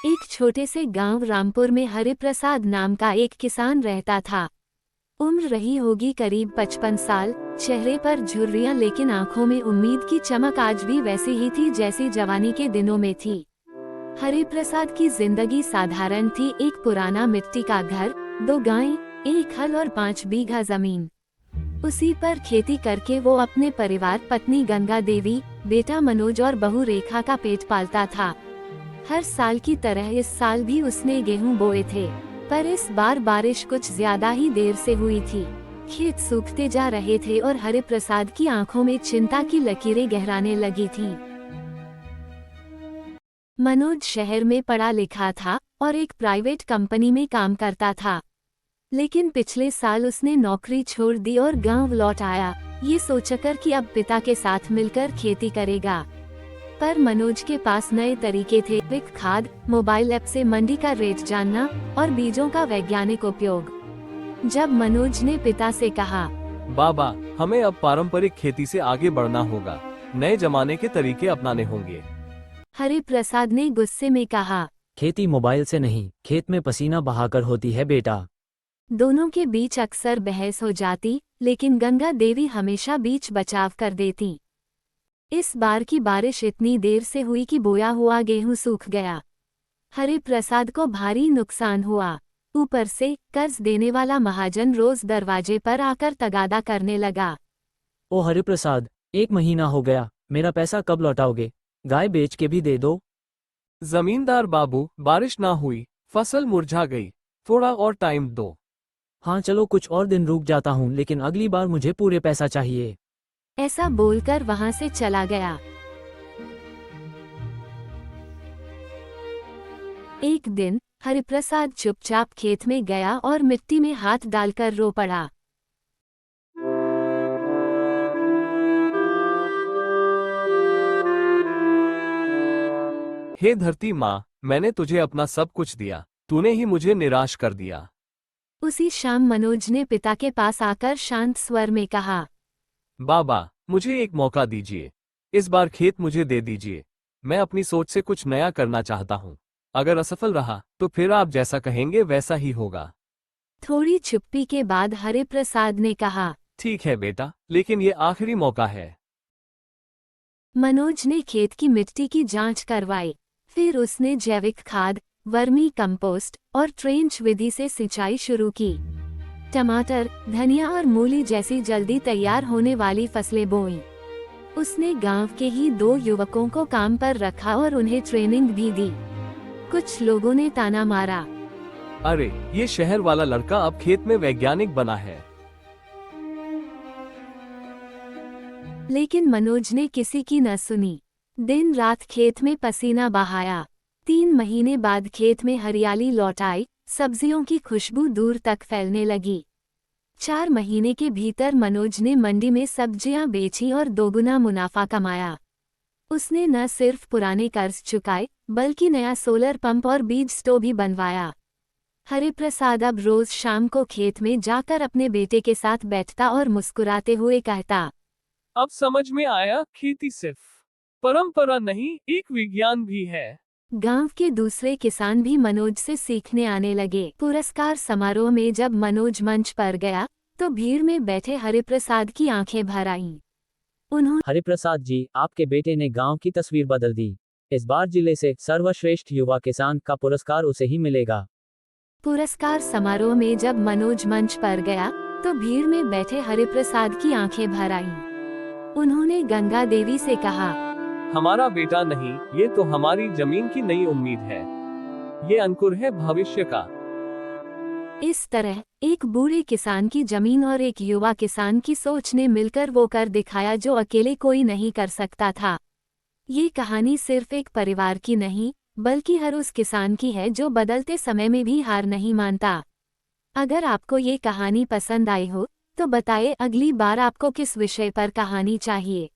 एक छोटे से गांव रामपुर में हरिप्रसाद नाम का एक किसान रहता था। उम्र रही होगी करीब 55 साल, चेहरे पर झुर्रियां लेकिन आंखों में उम्मीद की चमक आज भी वैसी ही थी जैसी जवानी के दिनों में थी। हरिप्रसाद की जिंदगी साधारण थी। एक पुराना मिट्टी का घर, 2 गायें, 1 हल और 5 बीघा जमीन। उसी पर खेती करके वो अपने परिवार, पत्नी गंगा देवी, बेटा मनोज और बहू रेखा का पेट पालता था। हर साल की तरह इस साल भी उसने गेहूं बोए थे, पर इस बार बारिश कुछ ज्यादा ही देर से हुई थी। खेत सूखते जा रहे थे और हरिप्रसाद की आंखों में चिंता की लकीरें गहराने लगी थीं। मनोज शहर में पढ़ा लिखा था और एक प्राइवेट कंपनी में काम करता था, लेकिन पिछले साल उसने नौकरी छोड़ दी और गांव लौट आया, ये सोचकर कि अब पिता के साथ मिलकर खेती करेगा। पर मनोज के पास नए तरीके थे, विक खाद, मोबाइल ऐप से मंडी का रेट जानना और बीजों का वैज्ञानिक उपयोग। जब मनोज ने पिता से कहा, बाबा, हमें अब पारंपरिक खेती से आगे बढ़ना होगा, नए जमाने के तरीके अपनाने होंगे। हरिप्रसाद ने गुस्से में कहा, खेती मोबाइल से नहीं, खेत में पसीना बहाकर होती है बेटा। दोनों के बीच अक्सर बहस हो जाती, लेकिन गंगा देवी हमेशा बीच बचाव कर देती। इस बार की बारिश इतनी देर से हुई कि बोया हुआ गेहूं सूख गया। हरिप्रसाद को भारी नुकसान हुआ। ऊपर से कर्ज देने वाला महाजन रोज दरवाजे पर आकर तगादा करने लगा। ओ हरिप्रसाद, 1 महीना हो गया, मेरा पैसा कब लौटाओगे? गाय बेच के भी दे दो। जमींदार बाबू, बारिश ना हुई, फसल मुरझा गई, थोड़ा और टाइम दो। हाँ चलो, कुछ और दिन रुक जाता हूँ, लेकिन अगली बार मुझे पूरे पैसा चाहिए। ऐसा बोलकर वहां से चला गया। एक दिन हरिप्रसाद चुपचाप खेत में गया और मिट्टी में हाथ डालकर रो पड़ा। हे धरती माँ, मैंने तुझे अपना सब कुछ दिया, तूने ही मुझे निराश कर दिया। उसी शाम मनोज ने पिता के पास आकर शांत स्वर में कहा, बाबा, मुझे एक मौका दीजिए, इस बार खेत मुझे दे दीजिए। मैं अपनी सोच से कुछ नया करना चाहता हूँ। अगर असफल रहा तो फिर आप जैसा कहेंगे वैसा ही होगा। थोड़ी चुप्पी के बाद हरिप्रसाद ने कहा, ठीक है बेटा, लेकिन ये आखिरी मौका है। मनोज ने खेत की मिट्टी की जांच करवाई। फिर उसने जैविक खाद, वर्मी कंपोस्ट और ट्रेंच विधि से सिंचाई शुरू की। टमाटर, धनिया और मूली जैसी जल्दी तैयार होने वाली फसलें बोईं। उसने गांव के ही 2 युवकों को काम पर रखा और उन्हें ट्रेनिंग भी दी। कुछ लोगों ने ताना मारा, अरे, ये शहर वाला लड़का अब खेत में वैज्ञानिक बना है। लेकिन मनोज ने किसी की न सुनी। दिन रात खेत में पसीना बहाया। 3 महीने बाद खेत में हरियाली लौट आई, सब्जियों की खुशबू दूर तक फैलने लगी। 4 महीने के भीतर मनोज ने मंडी में सब्जियां बेची और 2 गुना मुनाफा कमाया। उसने न सिर्फ पुराने कर्ज चुकाए, बल्कि नया सोलर पंप और बीज स्टोव भी बनवाया। हरिप्रसाद अब रोज शाम को खेत में जाकर अपने बेटे के साथ बैठता और मुस्कुराते हुए कहता, अब समझ में आया, खेती सिर्फ परंपरा नहीं, एक विज्ञान भी है। गांव के दूसरे किसान भी मनोज से सीखने आने लगे। पुरस्कार समारोह में जब मनोज मंच पर गया तो भीड़ में बैठे हरिप्रसाद की आंखें भर आईं। उन्होंने, हरिप्रसाद जी, आपके बेटे ने गांव की तस्वीर बदल दी। इस बार जिले से सर्वश्रेष्ठ युवा किसान का पुरस्कार उसे ही मिलेगा। पुरस्कार समारोह में जब मनोज मंच पर गया तो भीड़ में बैठे हरिप्रसाद की आंखें भर आईं। उन्होंने गंगा देवी से कहा, हमारा बेटा नहीं, ये तो हमारी जमीन की नई उम्मीद है। ये अंकुर है भविष्य का। इस तरह एक बूढ़े किसान की जमीन और एक युवा किसान की सोच ने मिलकर वो कर दिखाया जो अकेले कोई नहीं कर सकता था। ये कहानी सिर्फ एक परिवार की नहीं, बल्कि हर उस किसान की है जो बदलते समय में भी हार नहीं मानता। अगर आपको ये कहानी पसंद आई हो तो बताइए अगली बार आपको किस विषय पर कहानी चाहिए।